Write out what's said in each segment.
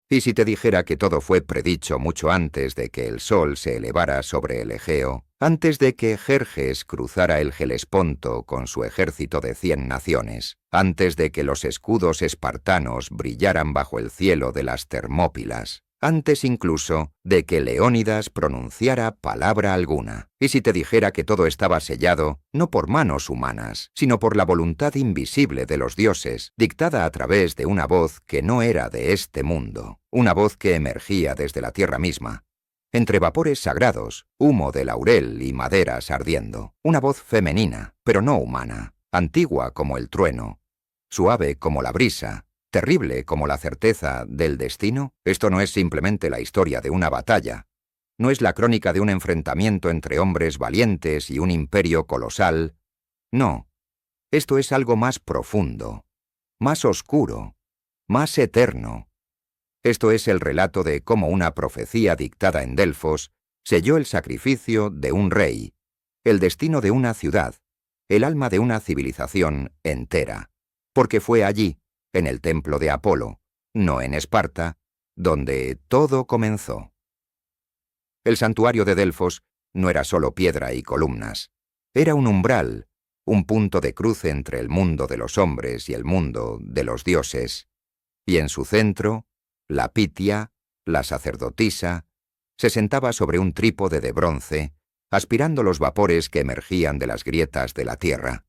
Y si te dijera que todo fue predicho mucho antes de que el sol se elevara sobre el Egeo, antes de que Jerjes cruzara el Helesponto con su ejército de 100 naciones, antes de que los escudos espartanos brillaran bajo el cielo de las Termópilas, antes incluso de que Leónidas pronunciara palabra alguna. Y si te dijera que todo estaba sellado, no por manos humanas, sino por la voluntad invisible de los dioses, dictada a través de una voz que no era de este mundo, una voz que emergía desde la tierra misma, entre vapores sagrados, humo de laurel y maderas ardiendo, una voz femenina, pero no humana, antigua como el trueno, suave como la brisa, terrible como la certeza del destino. Esto no es simplemente la historia de una batalla, no es la crónica de un enfrentamiento entre hombres valientes y un imperio colosal, no, esto es algo más profundo, más oscuro, más eterno. Esto es el relato de cómo una profecía dictada en Delfos selló el sacrificio de un rey, el destino de una ciudad, el alma de una civilización entera, porque fue allí, en el templo de Apolo, no en Esparta, donde todo comenzó. El santuario de Delfos no era solo piedra y columnas, era un umbral, un punto de cruce entre el mundo de los hombres y el mundo de los dioses, y en su centro, la Pitia, la sacerdotisa, se sentaba sobre un trípode de bronce, aspirando los vapores que emergían de las grietas de la tierra,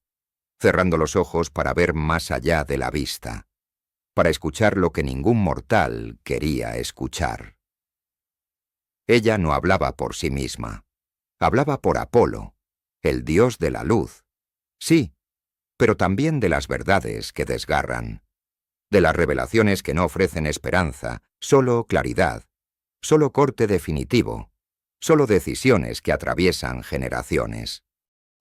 cerrando los ojos para ver más allá de la vista, para escuchar lo que ningún mortal quería escuchar. Ella no hablaba por sí misma, hablaba por Apolo, el dios de la luz, sí, pero también de las verdades que desgarran, de las revelaciones que no ofrecen esperanza, solo claridad, solo corte definitivo, solo decisiones que atraviesan generaciones.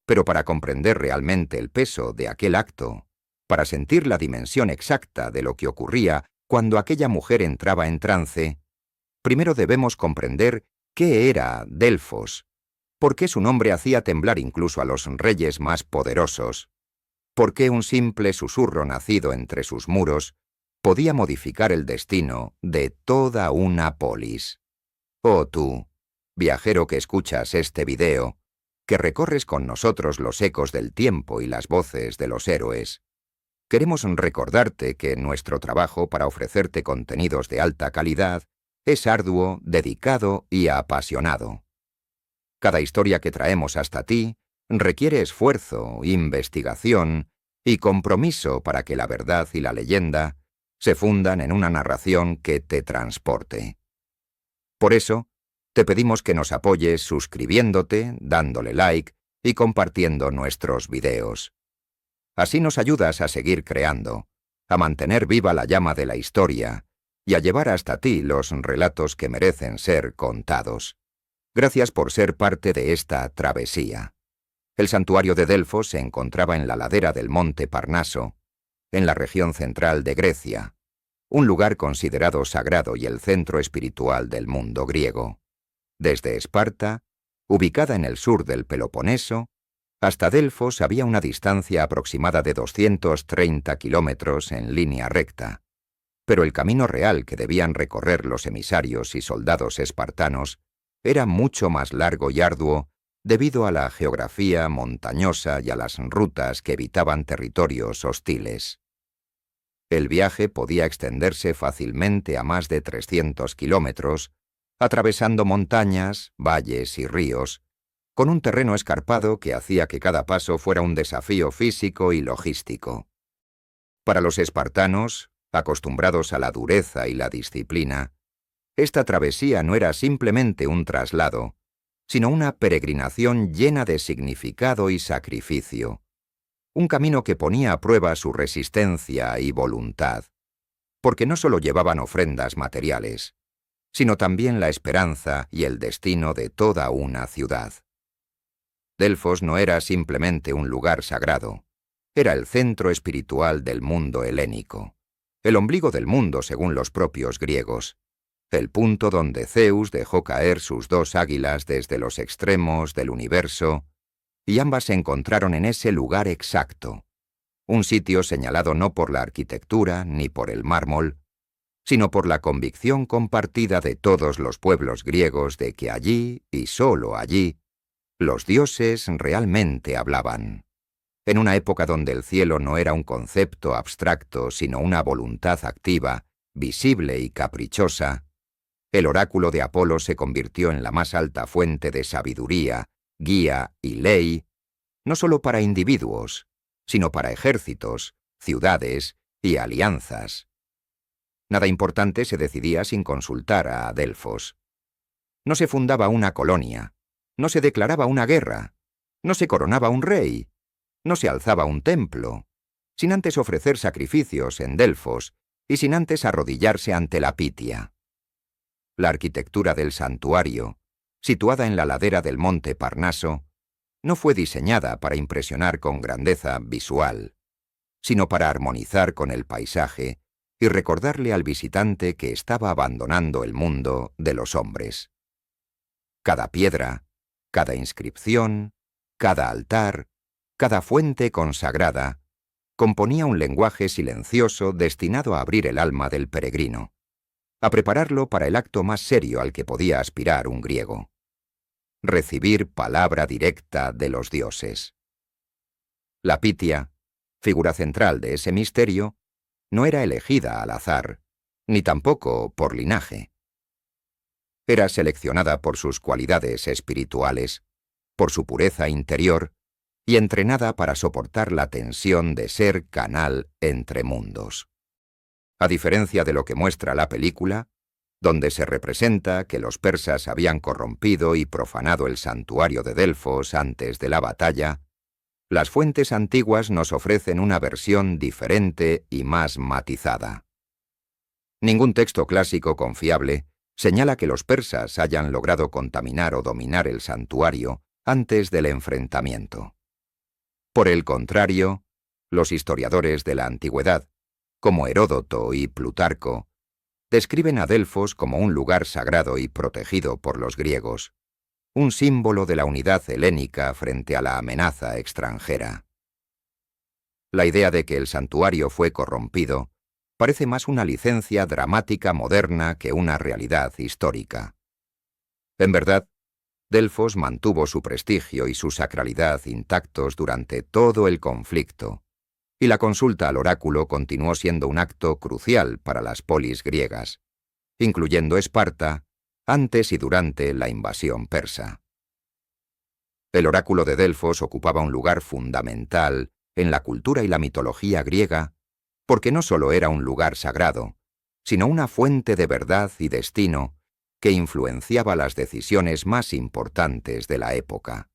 Pero para comprender realmente el peso de aquel acto, para sentir la dimensión exacta de lo que ocurría cuando aquella mujer entraba en trance, primero debemos comprender qué era Delfos, por qué su nombre hacía temblar incluso a los reyes más poderosos, por qué un simple susurro nacido entre sus muros podía modificar el destino de toda una polis. Oh tú, viajero que escuchas este video, que recorres con nosotros los ecos del tiempo y las voces de los héroes, queremos recordarte que nuestro trabajo para ofrecerte contenidos de alta calidad es arduo, dedicado y apasionado. Cada historia que traemos hasta ti requiere esfuerzo, investigación y compromiso para que la verdad y la leyenda se fundan en una narración que te transporte. Por eso, te pedimos que nos apoyes suscribiéndote, dándole like y compartiendo nuestros videos. Así nos ayudas a seguir creando, a mantener viva la llama de la historia y a llevar hasta ti los relatos que merecen ser contados. Gracias por ser parte de esta travesía. El santuario de Delfos se encontraba en la ladera del monte Parnaso, en la región central de Grecia, un lugar considerado sagrado y el centro espiritual del mundo griego. Desde Esparta, ubicada en el sur del Peloponeso, hasta Delfos había una distancia aproximada de 230 kilómetros en línea recta, pero el camino real que debían recorrer los emisarios y soldados espartanos era mucho más largo y arduo debido a la geografía montañosa y a las rutas que evitaban territorios hostiles. El viaje podía extenderse fácilmente a más de 300 kilómetros, atravesando montañas, valles y ríos, con un terreno escarpado que hacía que cada paso fuera un desafío físico y logístico. Para los espartanos, acostumbrados a la dureza y la disciplina, esta travesía no era simplemente un traslado, sino una peregrinación llena de significado y sacrificio, un camino que ponía a prueba su resistencia y voluntad, porque no solo llevaban ofrendas materiales, sino también la esperanza y el destino de toda una ciudad. Delfos no era simplemente un lugar sagrado, era el centro espiritual del mundo helénico, el ombligo del mundo según los propios griegos, el punto donde Zeus dejó caer sus 2 águilas desde los extremos del universo, y ambas se encontraron en ese lugar exacto, un sitio señalado no por la arquitectura ni por el mármol, sino por la convicción compartida de todos los pueblos griegos de que allí, y sólo allí, los dioses realmente hablaban. En una época donde el cielo no era un concepto abstracto, sino una voluntad activa, visible y caprichosa, el oráculo de Apolo se convirtió en la más alta fuente de sabiduría, guía y ley, no solo para individuos, sino para ejércitos, ciudades y alianzas. Nada importante se decidía sin consultar a Delfos. No se fundaba una colonia, no se declaraba una guerra, no se coronaba un rey, no se alzaba un templo, sin antes ofrecer sacrificios en Delfos y sin antes arrodillarse ante la Pitia. La arquitectura del santuario, situada en la ladera del monte Parnaso, no fue diseñada para impresionar con grandeza visual, sino para armonizar con el paisaje y recordarle al visitante que estaba abandonando el mundo de los hombres. Cada piedra, cada inscripción, cada altar, cada fuente consagrada, componía un lenguaje silencioso destinado a abrir el alma del peregrino, a prepararlo para el acto más serio al que podía aspirar un griego: recibir palabra directa de los dioses. La Pitia, figura central de ese misterio, no era elegida al azar, ni tampoco por linaje. Era seleccionada por sus cualidades espirituales, por su pureza interior, y entrenada para soportar la tensión de ser canal entre mundos. A diferencia de lo que muestra la película, donde se representa que los persas habían corrompido y profanado el santuario de Delfos antes de la batalla, las fuentes antiguas nos ofrecen una versión diferente y más matizada. Ningún texto clásico confiable señala que los persas hayan logrado contaminar o dominar el santuario antes del enfrentamiento. Por el contrario, los historiadores de la antigüedad, como Heródoto y Plutarco, describen a Delfos como un lugar sagrado y protegido por los griegos, un símbolo de la unidad helénica frente a la amenaza extranjera. La idea de que el santuario fue corrompido parece más una licencia dramática moderna que una realidad histórica. En verdad, Delfos mantuvo su prestigio y su sacralidad intactos durante todo el conflicto, y la consulta al oráculo continuó siendo un acto crucial para las polis griegas, incluyendo Esparta, antes y durante la invasión persa. El oráculo de Delfos ocupaba un lugar fundamental en la cultura y la mitología griega, porque no solo era un lugar sagrado, sino una fuente de verdad y destino que influenciaba las decisiones más importantes de la época.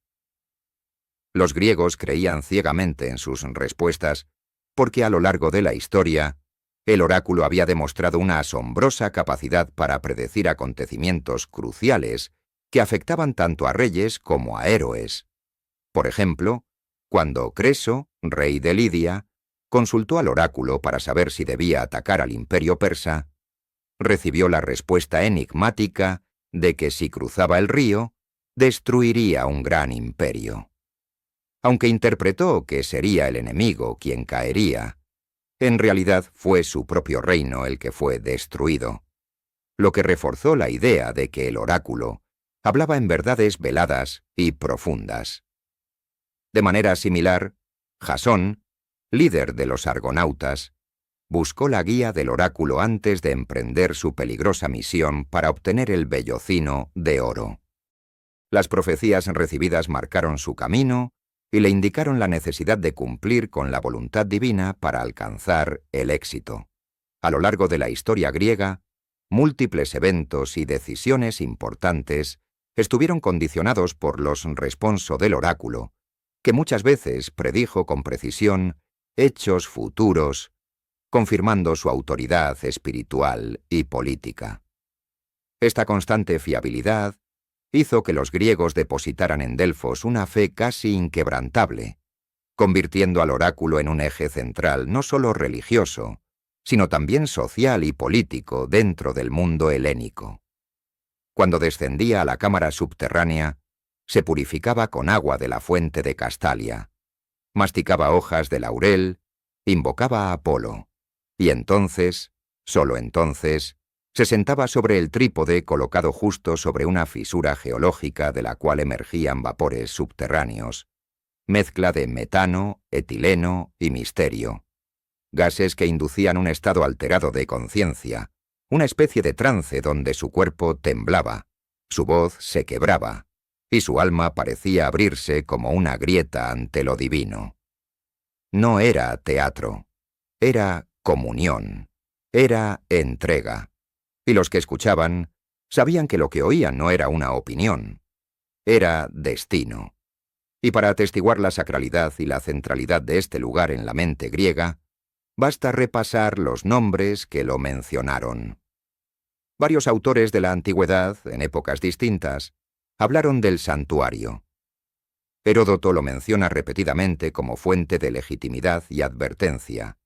Los griegos creían ciegamente en sus respuestas porque a lo largo de la historia, el oráculo había demostrado una asombrosa capacidad para predecir acontecimientos cruciales que afectaban tanto a reyes como a héroes. Por ejemplo, cuando Creso, rey de Lidia, consultó al oráculo para saber si debía atacar al imperio persa, recibió la respuesta enigmática de que si cruzaba el río, destruiría un gran imperio. Aunque interpretó que sería el enemigo quien caería, en realidad fue su propio reino el que fue destruido, lo que reforzó la idea de que el oráculo hablaba en verdades veladas y profundas. De manera similar, Jasón, líder de los argonautas, buscó la guía del oráculo antes de emprender su peligrosa misión para obtener el vellocino de oro. Las profecías recibidas marcaron su camino y le indicaron la necesidad de cumplir con la voluntad divina para alcanzar el éxito. A lo largo de la historia griega, múltiples eventos y decisiones importantes estuvieron condicionados por los responso del oráculo, que muchas veces predijo con precisión hechos futuros, confirmando su autoridad espiritual y política. Esta constante fiabilidad hizo que los griegos depositaran en Delfos una fe casi inquebrantable, convirtiendo al oráculo en un eje central no solo religioso, sino también social y político dentro del mundo helénico. Cuando descendía a la cámara subterránea, se purificaba con agua de la fuente de Castalia, masticaba hojas de laurel, invocaba a Apolo, y entonces Solo entonces se sentaba sobre el trípode colocado justo sobre una fisura geológica de la cual emergían vapores subterráneos, mezcla de metano, etileno y misterio, gases que inducían un estado alterado de conciencia, una especie de trance donde su cuerpo temblaba, su voz se quebraba, y su alma parecía abrirse como una grieta ante lo divino. No era teatro, era comunión, era entrega, y los que escuchaban sabían que lo que oían no era una opinión, era destino. Y para atestiguar la sacralidad y la centralidad de este lugar en la mente griega, basta repasar los nombres que lo mencionaron. Varios autores de la antigüedad, en épocas distintas, hablaron del santuario. Heródoto lo menciona repetidamente como fuente de legitimidad y advertencia.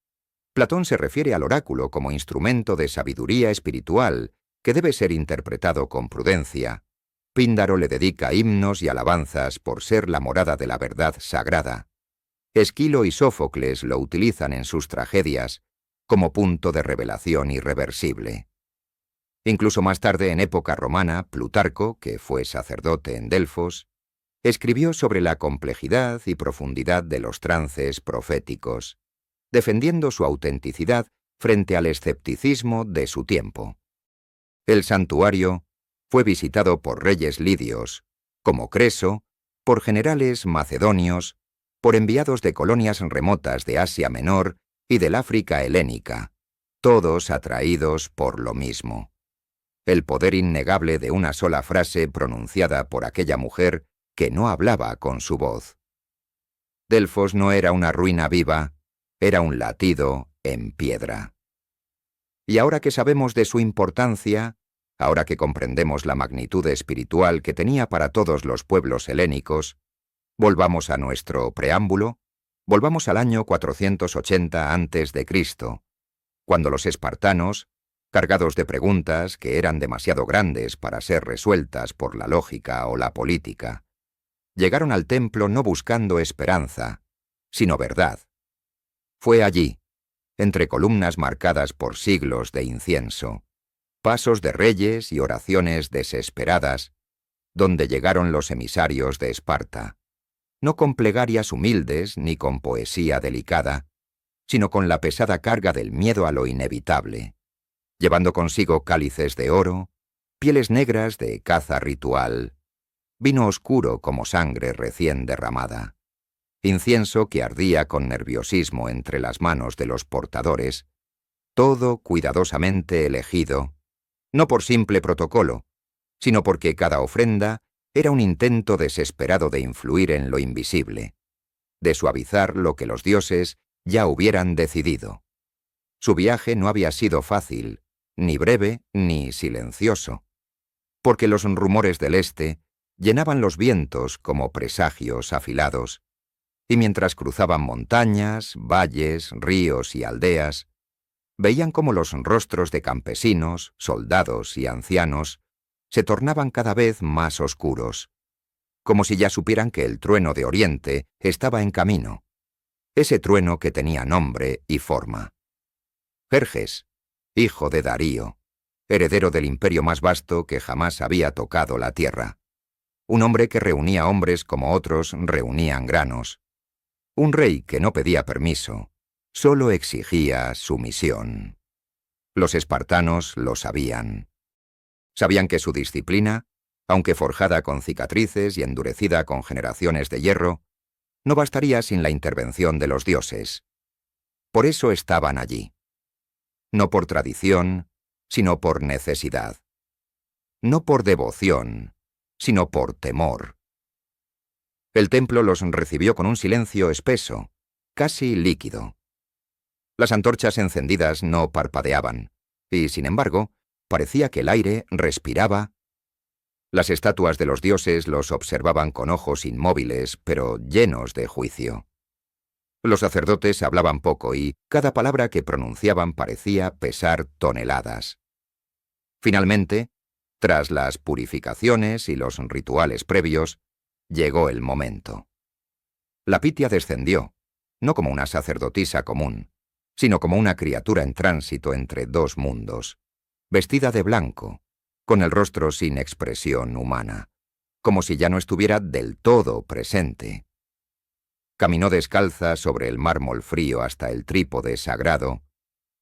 Platón se refiere al oráculo como instrumento de sabiduría espiritual que debe ser interpretado con prudencia. Píndaro le dedica himnos y alabanzas por ser la morada de la verdad sagrada. Esquilo y Sófocles lo utilizan en sus tragedias como punto de revelación irreversible. Incluso más tarde, en época romana, Plutarco, que fue sacerdote en Delfos, escribió sobre la complejidad y profundidad de los trances proféticos, defendiendo su autenticidad frente al escepticismo de su tiempo. El santuario fue visitado por reyes lidios, como Creso, por generales macedonios, por enviados de colonias remotas de Asia Menor y del África helénica, todos atraídos por lo mismo. El poder innegable de una sola frase pronunciada por aquella mujer que no hablaba con su voz. Delfos no era una ruina viva, era un latido en piedra. Y ahora que sabemos de su importancia, ahora que comprendemos la magnitud espiritual que tenía para todos los pueblos helénicos, volvamos a nuestro preámbulo, volvamos al año 480 a.C., cuando los espartanos, cargados de preguntas que eran demasiado grandes para ser resueltas por la lógica o la política, llegaron al templo no buscando esperanza, sino verdad. Fue allí, entre columnas marcadas por siglos de incienso, pasos de reyes y oraciones desesperadas, donde llegaron los emisarios de Esparta, no con plegarias humildes ni con poesía delicada, sino con la pesada carga del miedo a lo inevitable, llevando consigo cálices de oro, pieles negras de caza ritual, vino oscuro como sangre recién derramada, incienso que ardía con nerviosismo entre las manos de los portadores, todo cuidadosamente elegido, no por simple protocolo, sino porque cada ofrenda era un intento desesperado de influir en lo invisible, de suavizar lo que los dioses ya hubieran decidido. Su viaje no había sido fácil, ni breve, ni silencioso, porque los rumores del este llenaban los vientos como presagios afilados, y mientras cruzaban montañas, valles, ríos y aldeas, veían cómo los rostros de campesinos, soldados y ancianos se tornaban cada vez más oscuros, como si ya supieran que el trueno de Oriente estaba en camino, ese trueno que tenía nombre y forma. Jerjes, hijo de Darío, heredero del imperio más vasto que jamás había tocado la tierra, un hombre que reunía hombres como otros reunían granos, un rey que no pedía permiso, solo exigía sumisión. Los espartanos lo sabían. Sabían que su disciplina, aunque forjada con cicatrices y endurecida con generaciones de hierro, no bastaría sin la intervención de los dioses. Por eso estaban allí. No por tradición, sino por necesidad. No por devoción, sino por temor. El templo los recibió con un silencio espeso, casi líquido. Las antorchas encendidas no parpadeaban, y, sin embargo, parecía que el aire respiraba. Las estatuas de los dioses los observaban con ojos inmóviles, pero llenos de juicio. Los sacerdotes hablaban poco y cada palabra que pronunciaban parecía pesar toneladas. Finalmente, tras las purificaciones y los rituales previos, llegó el momento. La Pitia descendió, no como una sacerdotisa común, sino como una criatura en tránsito entre dos mundos, vestida de blanco, con el rostro sin expresión humana, como si ya no estuviera del todo presente. Caminó descalza sobre el mármol frío hasta el trípode sagrado,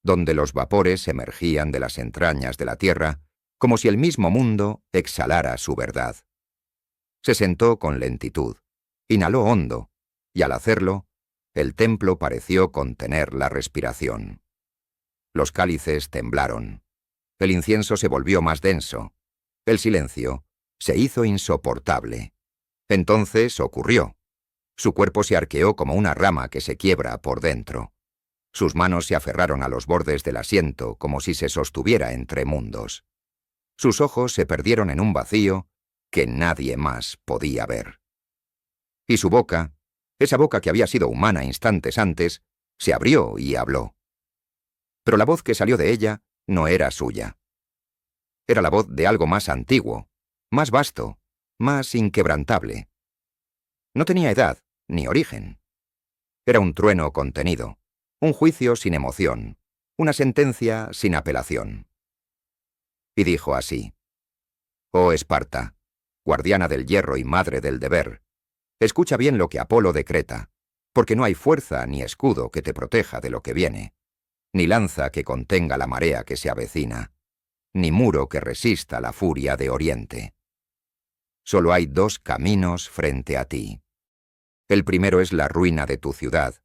donde los vapores emergían de las entrañas de la tierra, como si el mismo mundo exhalara su verdad. Se sentó con lentitud, inhaló hondo, y al hacerlo, el templo pareció contener la respiración. Los cálices temblaron. El incienso se volvió más denso. El silencio se hizo insoportable. Entonces ocurrió. Su cuerpo se arqueó como una rama que se quiebra por dentro. Sus manos se aferraron a los bordes del asiento como si se sostuviera entre mundos. Sus ojos se perdieron en un vacío que nadie más podía ver. Y su boca, esa boca que había sido humana instantes antes, se abrió y habló. Pero la voz que salió de ella no era suya. Era la voz de algo más antiguo, más vasto, más inquebrantable. No tenía edad ni origen. Era un trueno contenido, un juicio sin emoción, una sentencia sin apelación. Y dijo así: «Oh Esparta, guardiana del hierro y madre del deber, escucha bien lo que Apolo decreta, porque no hay fuerza ni escudo que te proteja de lo que viene, ni lanza que contenga la marea que se avecina, ni muro que resista la furia de Oriente. Solo hay dos caminos frente a ti. El primero es la ruina de tu ciudad,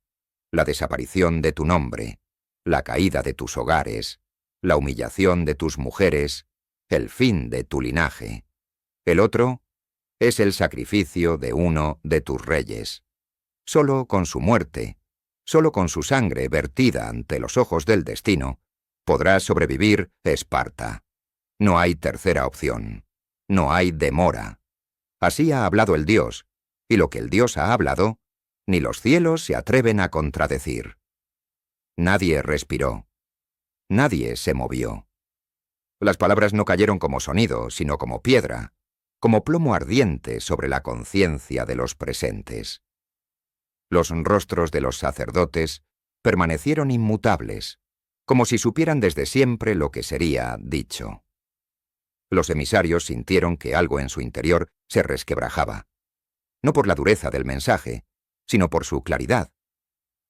la desaparición de tu nombre, la caída de tus hogares, la humillación de tus mujeres, el fin de tu linaje. El otro es el sacrificio de uno de tus reyes. Solo con su muerte, solo con su sangre vertida ante los ojos del destino, podrá sobrevivir Esparta. No hay tercera opción. No hay demora. Así ha hablado el Dios, y lo que el Dios ha hablado, ni los cielos se atreven a contradecir». Nadie respiró. Nadie se movió. Las palabras no cayeron como sonido, sino como piedra, como plomo ardiente sobre la conciencia de los presentes. Los rostros de los sacerdotes permanecieron inmutables, como si supieran desde siempre lo que sería dicho. Los emisarios sintieron que algo en su interior se resquebrajaba, no por la dureza del mensaje, sino por su claridad,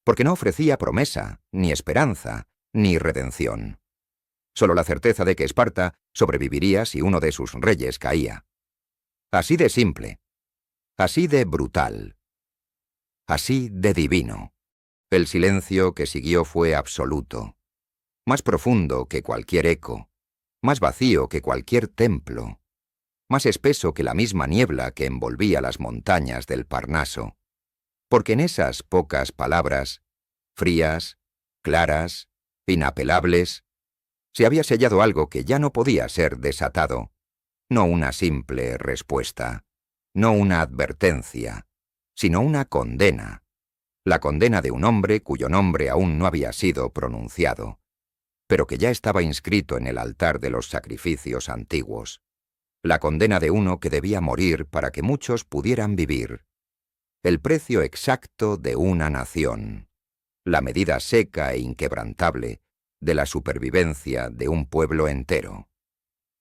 porque no ofrecía promesa, ni esperanza, ni redención. Solo la certeza de que Esparta sobreviviría si uno de sus reyes caía. Así de simple, así de brutal, así de divino. El silencio que siguió fue absoluto, más profundo que cualquier eco, más vacío que cualquier templo, más espeso que la misma niebla que envolvía las montañas del Parnaso, porque en esas pocas palabras, frías, claras, inapelables, se había sellado algo que ya no podía ser desatado, no una simple respuesta, no una advertencia, sino una condena, la condena de un hombre cuyo nombre aún no había sido pronunciado, pero que ya estaba inscrito en el altar de los sacrificios antiguos, la condena de uno que debía morir para que muchos pudieran vivir, el precio exacto de una nación, la medida seca e inquebrantable de la supervivencia de un pueblo entero.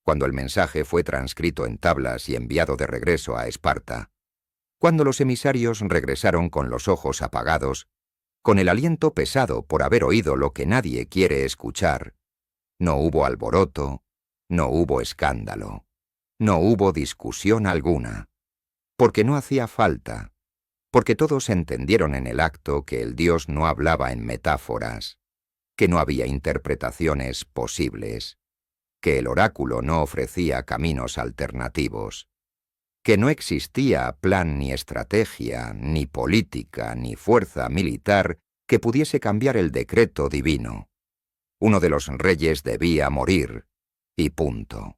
Cuando el mensaje fue transcrito en tablas y enviado de regreso a Esparta, cuando los emisarios regresaron con los ojos apagados, con el aliento pesado por haber oído lo que nadie quiere escuchar, no hubo alboroto, no hubo escándalo, no hubo discusión alguna, porque no hacía falta, porque todos entendieron en el acto que el Dios no hablaba en metáforas, que no había interpretaciones posibles, que el oráculo no ofrecía caminos alternativos, que no existía plan ni estrategia, ni política, ni fuerza militar que pudiese cambiar el decreto divino. Uno de los reyes debía morir, y punto.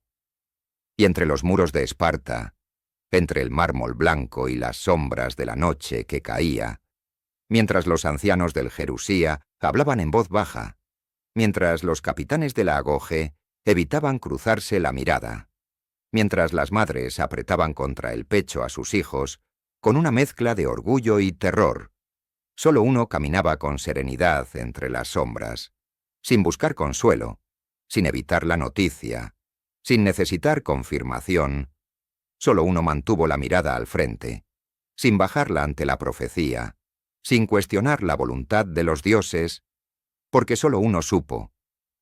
Y entre los muros de Esparta, entre el mármol blanco y las sombras de la noche que caía, mientras los ancianos del Jerusía hablaban en voz baja, mientras los capitanes de la Agoge evitaban cruzarse la mirada, mientras las madres apretaban contra el pecho a sus hijos con una mezcla de orgullo y terror, Solo uno caminaba con serenidad entre las sombras, sin buscar consuelo, sin evitar la noticia, sin necesitar confirmación. Solo uno mantuvo la mirada al frente, sin bajarla ante la profecía, sin cuestionar la voluntad de los dioses, porque solo uno supo,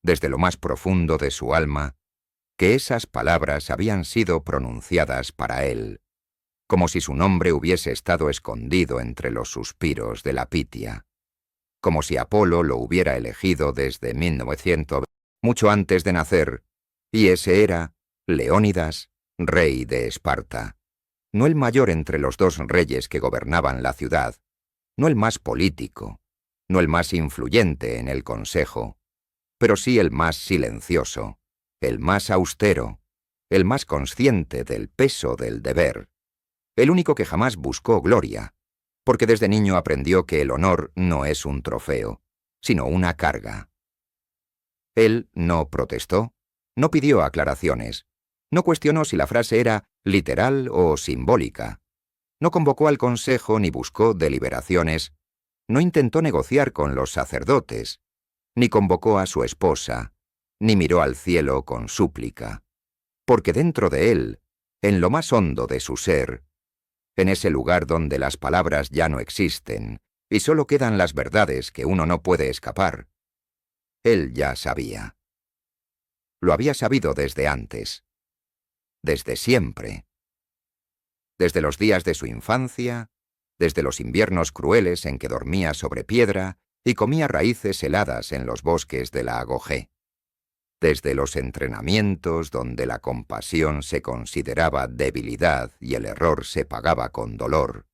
desde lo más profundo de su alma, que esas palabras habían sido pronunciadas para él, como si su nombre hubiese estado escondido entre los suspiros de la Pitia, como si Apolo lo hubiera elegido desde 1900, mucho antes de nacer, y ese era Leónidas, rey de Esparta, no el mayor entre los dos reyes que gobernaban la ciudad, no el más político, no el más influyente en el consejo, pero sí el más silencioso, el más austero, el más consciente del peso del deber, el único que jamás buscó gloria, porque desde niño aprendió que el honor no es un trofeo, sino una carga. Él no protestó, no pidió aclaraciones, no cuestionó si la frase era literal o simbólica, no convocó al consejo ni buscó deliberaciones, no intentó negociar con los sacerdotes, ni convocó a su esposa, ni miró al cielo con súplica, porque dentro de él, en lo más hondo de su ser, en ese lugar donde las palabras ya no existen y solo quedan las verdades que uno no puede escapar, él ya sabía. Lo había sabido desde antes, desde siempre. Desde los días de su infancia, desde los inviernos crueles en que dormía sobre piedra y comía raíces heladas en los bosques de la Agogé. Desde los entrenamientos donde la compasión se consideraba debilidad y el error se pagaba con dolor.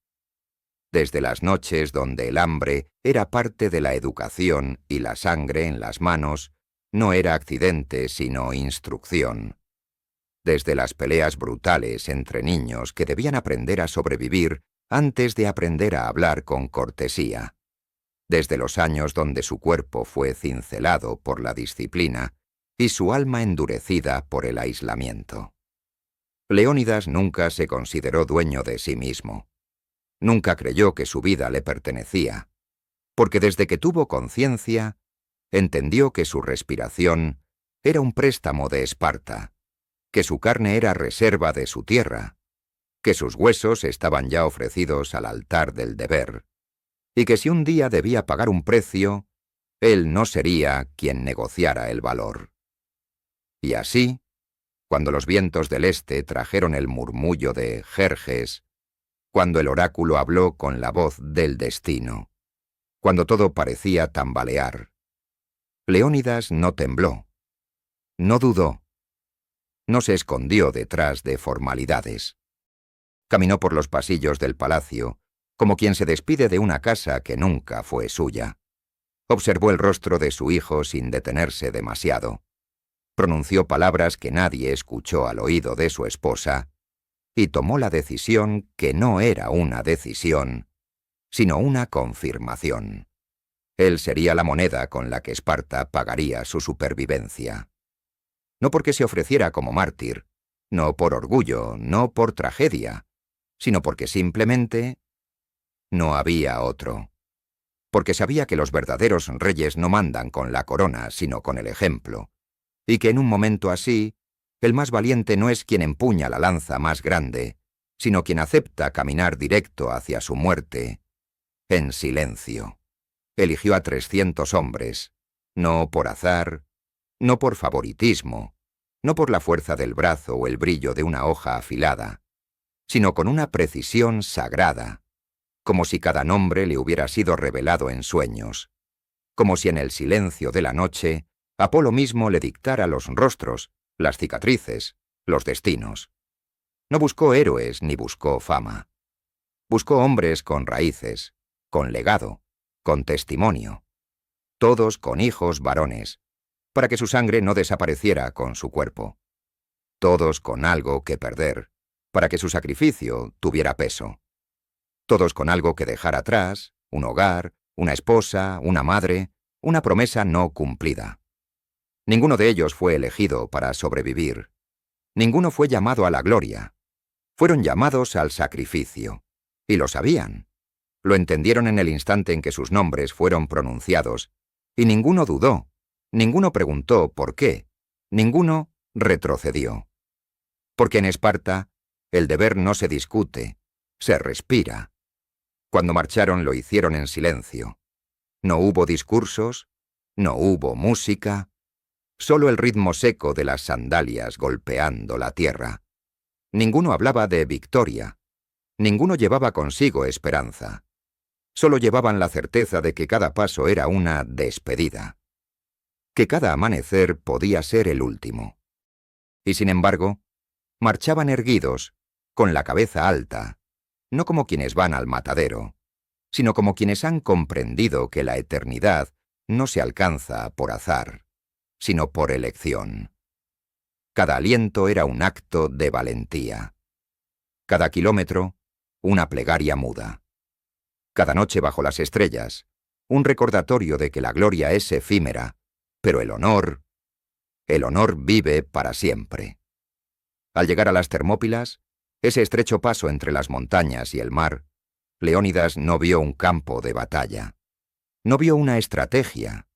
Desde las noches donde el hambre era parte de la educación y la sangre en las manos no era accidente sino instrucción. Desde las peleas brutales entre niños que debían aprender a sobrevivir antes de aprender a hablar con cortesía. Desde los años donde su cuerpo fue cincelado por la disciplina y su alma endurecida por el aislamiento. Leónidas nunca se consideró dueño de sí mismo. Nunca creyó que su vida le pertenecía, porque desde que tuvo conciencia, entendió que su respiración era un préstamo de Esparta, que su carne era reserva de su tierra, que sus huesos estaban ya ofrecidos al altar del deber, y que si un día debía pagar un precio, él no sería quien negociara el valor. Y así, cuando los vientos del este trajeron el murmullo de Jerjes, cuando el oráculo habló con la voz del destino, cuando todo parecía tambalear, Leónidas no tembló, no dudó, no se escondió detrás de formalidades. Caminó por los pasillos del palacio, como quien se despide de una casa que nunca fue suya. Observó el rostro de su hijo sin detenerse demasiado. Pronunció palabras que nadie escuchó al oído de su esposa, y tomó la decisión que no era una decisión, sino una confirmación. Él sería la moneda con la que Esparta pagaría su supervivencia. No porque se ofreciera como mártir, no por orgullo, no por tragedia, sino porque simplemente no había otro. Porque sabía que los verdaderos reyes no mandan con la corona, sino con el ejemplo, y que en un momento así, el más valiente no es quien empuña la lanza más grande, sino quien acepta caminar directo hacia su muerte, en silencio. Eligió a 300 hombres, no por azar, no por favoritismo, no por la fuerza del brazo o el brillo de una hoja afilada, sino con una precisión sagrada, como si cada nombre le hubiera sido revelado en sueños, como si en el silencio de la noche Apolo mismo le dictara los rostros, las cicatrices, los destinos. No buscó héroes ni buscó fama. Buscó hombres con raíces, con legado, con testimonio, todos con hijos varones, para que su sangre no desapareciera con su cuerpo. Todos con algo que perder, para que su sacrificio tuviera peso. Todos con algo que dejar atrás, un hogar, una esposa, una madre, una promesa no cumplida. Ninguno de ellos fue elegido para sobrevivir. Ninguno fue llamado a la gloria. Fueron llamados al sacrificio. Y lo sabían. Lo entendieron en el instante en que sus nombres fueron pronunciados, y ninguno dudó, ninguno preguntó por qué, ninguno retrocedió. Porque en Esparta, el deber no se discute, se respira. Cuando marcharon lo hicieron en silencio. No hubo discursos, no hubo música, solo el ritmo seco de las sandalias golpeando la tierra. Ninguno hablaba de victoria, ninguno llevaba consigo esperanza. Solo llevaban la certeza de que cada paso era una despedida, que cada amanecer podía ser el último. Y sin embargo, marchaban erguidos, con la cabeza alta, no como quienes van al matadero, sino como quienes han comprendido que la eternidad no se alcanza por azar, sino por elección. Cada aliento era un acto de valentía. Cada kilómetro, una plegaria muda. Cada noche bajo las estrellas, un recordatorio de que la gloria es efímera, pero el honor vive para siempre. Al llegar a las Termópilas, ese estrecho paso entre las montañas y el mar, Leónidas no vio un campo de batalla. No vio una estrategia.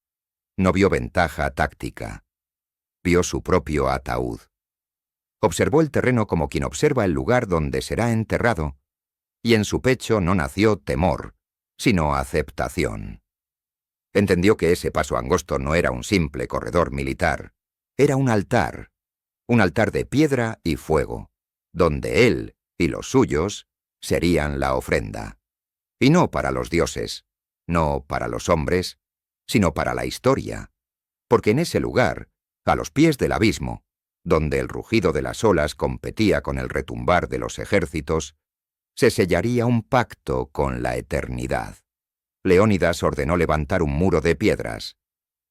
No vio ventaja táctica. Vio su propio ataúd. Observó el terreno como quien observa el lugar donde será enterrado, y en su pecho no nació temor, sino aceptación. Entendió que ese paso angosto no era un simple corredor militar, era un altar de piedra y fuego, donde él y los suyos serían la ofrenda. Y no para los dioses, no para los hombres, sino para la historia, porque en ese lugar, a los pies del abismo, donde el rugido de las olas competía con el retumbar de los ejércitos, se sellaría un pacto con la eternidad. Leónidas ordenó levantar un muro de piedras,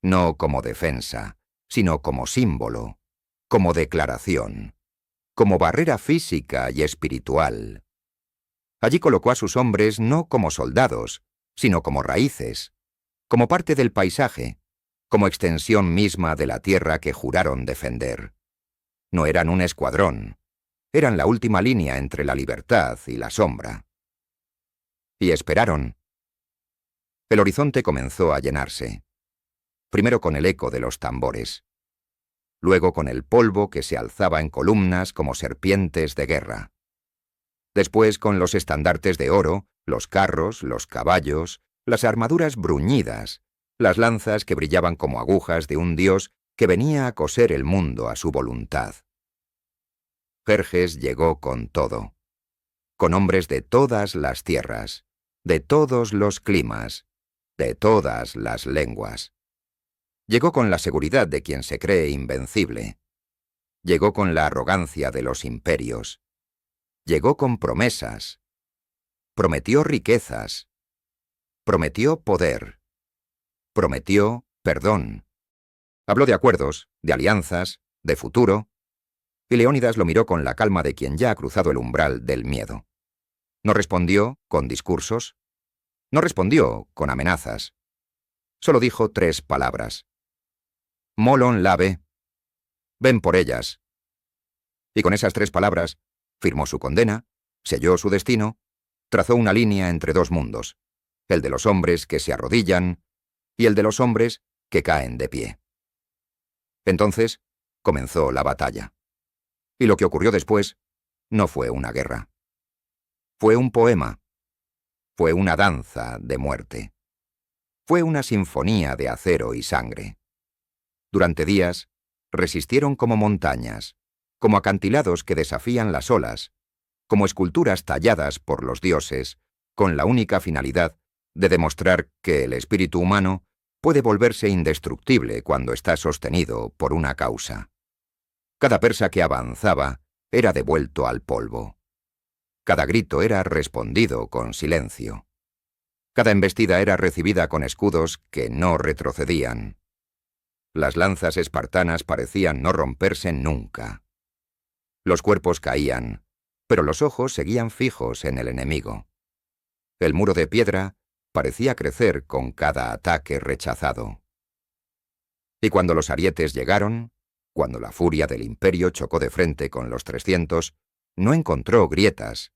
no como defensa, sino como símbolo, como declaración, como barrera física y espiritual. Allí colocó a sus hombres no como soldados, sino como raíces, como parte del paisaje, como extensión misma de la tierra que juraron defender. No eran un escuadrón, eran la última línea entre la libertad y la sombra. Y esperaron. El horizonte comenzó a llenarse, primero con el eco de los tambores, luego con el polvo que se alzaba en columnas como serpientes de guerra, después con los estandartes de oro, los carros, los caballos, las armaduras bruñidas, las lanzas que brillaban como agujas de un dios que venía a coser el mundo a su voluntad. Jerjes llegó con todo, con hombres de todas las tierras, de todos los climas, de todas las lenguas. Llegó con la seguridad de quien se cree invencible. Llegó con la arrogancia de los imperios. Llegó con promesas. Prometió riquezas. Prometió poder. Prometió perdón. Habló de acuerdos, de alianzas, de futuro, y Leónidas lo miró con la calma de quien ya ha cruzado el umbral del miedo. No respondió con discursos, no respondió con amenazas. Solo dijo 3 palabras. Molon labe. Ven por ellas. Y con esas 3 palabras, firmó su condena, selló su destino, trazó una línea entre 2 mundos, el de los hombres que se arrodillan y el de los hombres que caen de pie. Entonces comenzó la batalla. Y lo que ocurrió después no fue una guerra. Fue un poema. Fue una danza de muerte. Fue una sinfonía de acero y sangre. Durante días, resistieron como montañas, como acantilados que desafían las olas, como esculturas talladas por los dioses, con la única finalidad de demostrar que el espíritu humano puede volverse indestructible cuando está sostenido por una causa. Cada persa que avanzaba era devuelto al polvo. Cada grito era respondido con silencio. Cada embestida era recibida con escudos que no retrocedían. Las lanzas espartanas parecían no romperse nunca. Los cuerpos caían, pero los ojos seguían fijos en el enemigo. El muro de piedra parecía crecer con cada ataque rechazado. Y cuando los arietes llegaron, cuando la furia del imperio chocó de frente con los 300, no encontró grietas,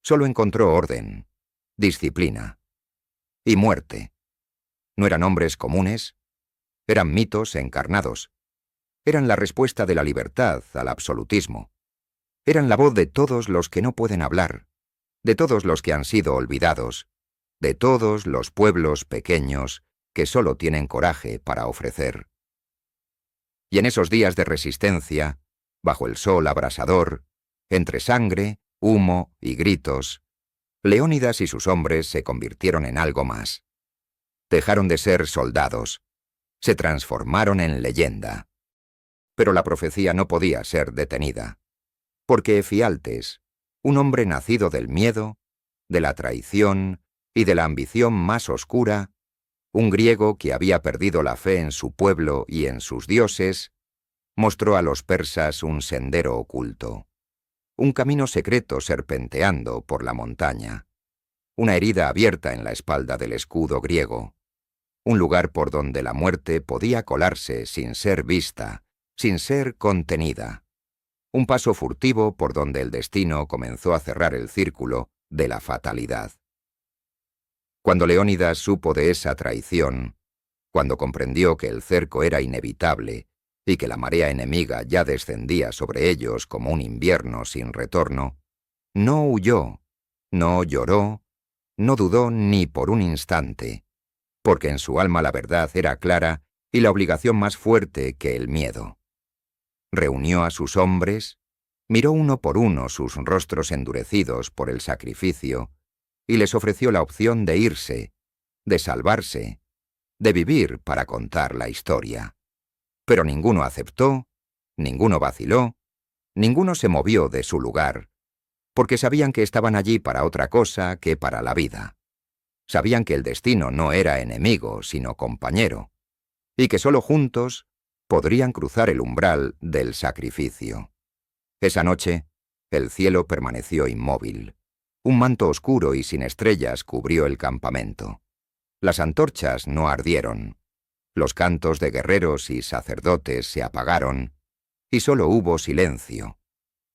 solo encontró orden. disciplina y muerte. No eran hombres comunes, eran mitos encarnados. Eran la respuesta de la libertad al absolutismo. Eran la voz de todos los que no pueden hablar, de todos los que han sido olvidados, de todos los pueblos pequeños que solo tienen coraje para ofrecer. Y en esos días de resistencia, bajo el sol abrasador, entre sangre, humo y gritos, Leónidas y sus hombres se convirtieron en algo más. Dejaron de ser soldados, se transformaron en leyenda. Pero la profecía no podía ser detenida, porque Efialtes, un hombre nacido del miedo, de la traición y de la ambición más oscura, un griego que había perdido la fe en su pueblo y en sus dioses, mostró a los persas un sendero oculto, un camino secreto serpenteando por la montaña, una herida abierta en la espalda del escudo griego, un lugar por donde la muerte podía colarse sin ser vista, sin ser contenida, un paso furtivo por donde el destino comenzó a cerrar el círculo de la fatalidad. Cuando Leónidas supo de esa traición, cuando comprendió que el cerco era inevitable y que la marea enemiga ya descendía sobre ellos como un invierno sin retorno, no huyó, no lloró, no dudó ni por un instante, porque en su alma la verdad era clara y la obligación más fuerte que el miedo. Reunió a sus hombres, miró uno por uno sus rostros endurecidos por el sacrificio y les ofreció la opción de irse, de salvarse, de vivir para contar la historia. Pero ninguno aceptó, ninguno vaciló, ninguno se movió de su lugar, porque sabían que estaban allí para otra cosa que para la vida. Sabían que el destino no era enemigo, sino compañero, y que solo juntos podrían cruzar el umbral del sacrificio. Esa noche, el cielo permaneció inmóvil. Un manto oscuro y sin estrellas cubrió el campamento. Las antorchas no ardieron. Los cantos de guerreros y sacerdotes se apagaron, y solo hubo silencio.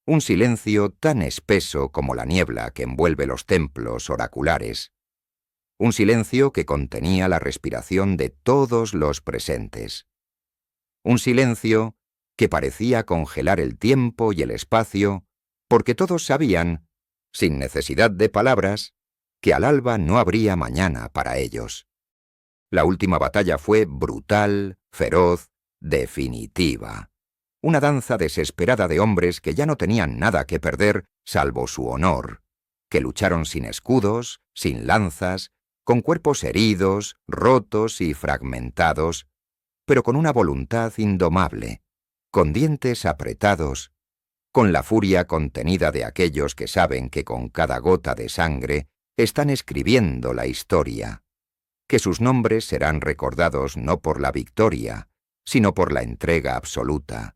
Un silencio tan espeso como la niebla que envuelve los templos oraculares. Un silencio que contenía la respiración de todos los presentes. Un silencio que parecía congelar el tiempo y el espacio, porque todos sabían, sin necesidad de palabras, que al alba no habría mañana para ellos. La última batalla fue brutal, feroz, definitiva. Una danza desesperada de hombres que ya no tenían nada que perder salvo su honor, que lucharon sin escudos, sin lanzas, con cuerpos heridos, rotos y fragmentados, pero con una voluntad indomable, con dientes apretados, con la furia contenida de aquellos que saben que con cada gota de sangre están escribiendo la historia, que sus nombres serán recordados no por la victoria, sino por la entrega absoluta.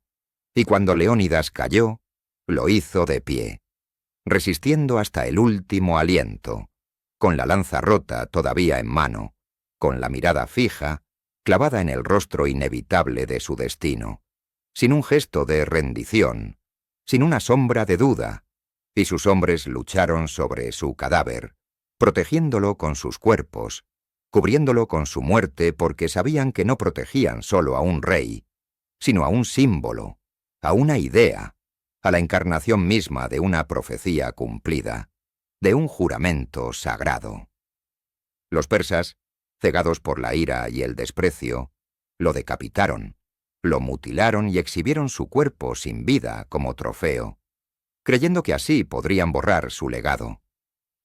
Y cuando Leónidas cayó, lo hizo de pie, resistiendo hasta el último aliento, con la lanza rota todavía en mano, con la mirada fija, clavada en el rostro inevitable de su destino, sin un gesto de rendición, sin una sombra de duda, y sus hombres lucharon sobre su cadáver, protegiéndolo con sus cuerpos, cubriéndolo con su muerte porque sabían que no protegían solo a un rey, sino a un símbolo, a una idea, a la encarnación misma de una profecía cumplida, de un juramento sagrado. Los persas, cegados por la ira y el desprecio, lo decapitaron, lo mutilaron y exhibieron su cuerpo sin vida como trofeo, creyendo que así podrían borrar su legado,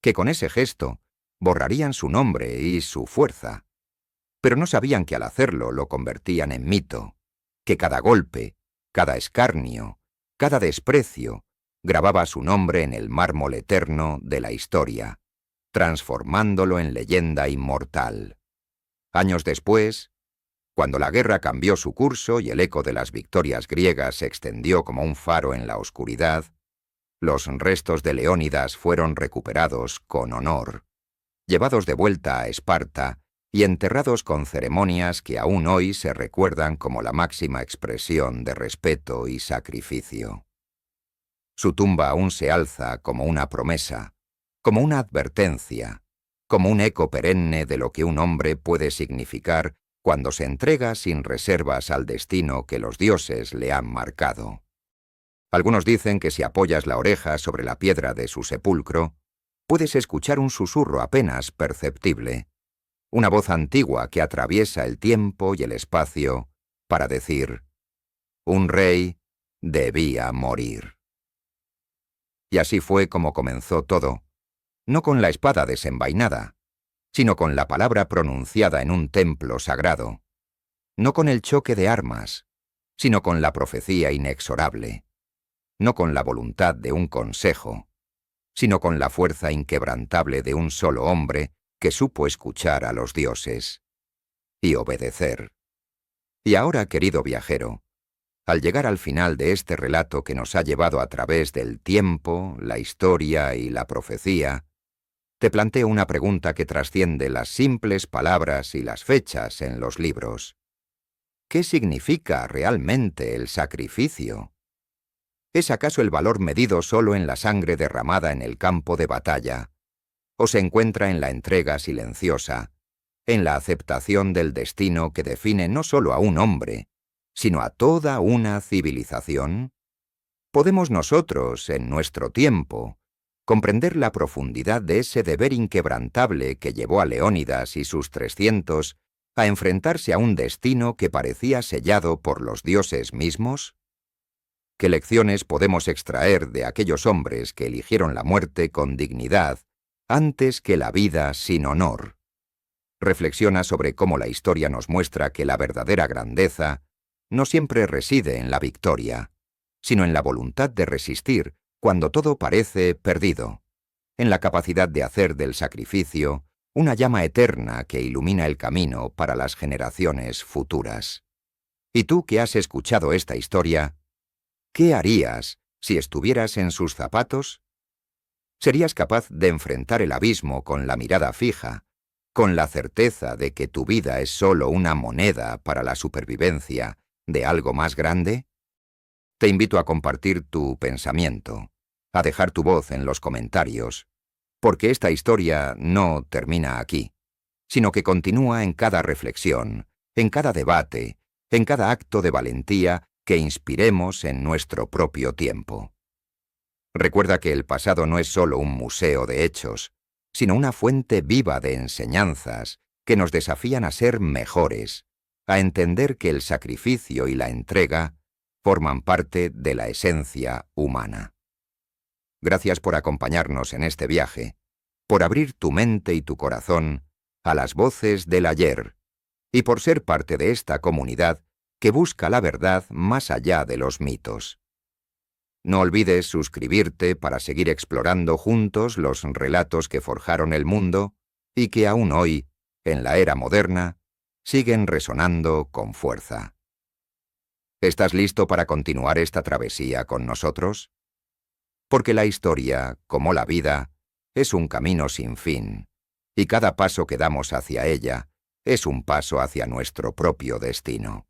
que con ese gesto borrarían su nombre y su fuerza. Pero no sabían que al hacerlo lo convertían en mito, que cada golpe, cada escarnio, cada desprecio, grababa su nombre en el mármol eterno de la historia, transformándolo en leyenda inmortal. Años después, cuando la guerra cambió su curso y el eco de las victorias griegas se extendió como un faro en la oscuridad, los restos de Leónidas fueron recuperados con honor, llevados de vuelta a Esparta y enterrados con ceremonias que aún hoy se recuerdan como la máxima expresión de respeto y sacrificio. Su tumba aún se alza como una promesa, como una advertencia, como un eco perenne de lo que un hombre puede significar cuando se entrega sin reservas al destino que los dioses le han marcado. Algunos dicen que si apoyas la oreja sobre la piedra de su sepulcro, puedes escuchar un susurro apenas perceptible, una voz antigua que atraviesa el tiempo y el espacio para decir: un rey debía morir. Y así fue como comenzó todo, no con la espada desenvainada, sino con la palabra pronunciada en un templo sagrado, no con el choque de armas, sino con la profecía inexorable, no con la voluntad de un consejo, sino con la fuerza inquebrantable de un solo hombre que supo escuchar a los dioses y obedecer. Y ahora, querido viajero, al llegar al final de este relato que nos ha llevado a través del tiempo, la historia y la profecía, te planteo una pregunta que trasciende las simples palabras y las fechas en los libros. ¿Qué significa realmente el sacrificio? ¿Es acaso el valor medido solo en la sangre derramada en el campo de batalla? ¿O se encuentra en la entrega silenciosa, en la aceptación del destino que define no solo a un hombre, sino a toda una civilización? ¿Podemos nosotros, en nuestro tiempo, comprender la profundidad de ese deber inquebrantable que llevó a Leónidas y sus 300 a enfrentarse a un destino que parecía sellado por los dioses mismos? ¿Qué lecciones podemos extraer de aquellos hombres que eligieron la muerte con dignidad antes que la vida sin honor? Reflexiona sobre cómo la historia nos muestra que la verdadera grandeza no siempre reside en la victoria, sino en la voluntad de resistir cuando todo parece perdido, en la capacidad de hacer del sacrificio una llama eterna que ilumina el camino para las generaciones futuras. Y tú que has escuchado esta historia, ¿qué harías si estuvieras en sus zapatos? ¿Serías capaz de enfrentar el abismo con la mirada fija, con la certeza de que tu vida es solo una moneda para la supervivencia de algo más grande? Te invito a compartir tu pensamiento, a dejar tu voz en los comentarios, porque esta historia no termina aquí, sino que continúa en cada reflexión, en cada debate, en cada acto de valentía que inspiremos en nuestro propio tiempo. Recuerda que el pasado no es solo un museo de hechos, sino una fuente viva de enseñanzas que nos desafían a ser mejores, a entender que el sacrificio y la entrega forman parte de la esencia humana. Gracias por acompañarnos en este viaje, por abrir tu mente y tu corazón a las voces del ayer, y por ser parte de esta comunidad que busca la verdad más allá de los mitos. No olvides suscribirte para seguir explorando juntos los relatos que forjaron el mundo y que aún hoy, en la era moderna, siguen resonando con fuerza. ¿Estás listo para continuar esta travesía con nosotros? Porque la historia, como la vida, es un camino sin fin, y cada paso que damos hacia ella es un paso hacia nuestro propio destino.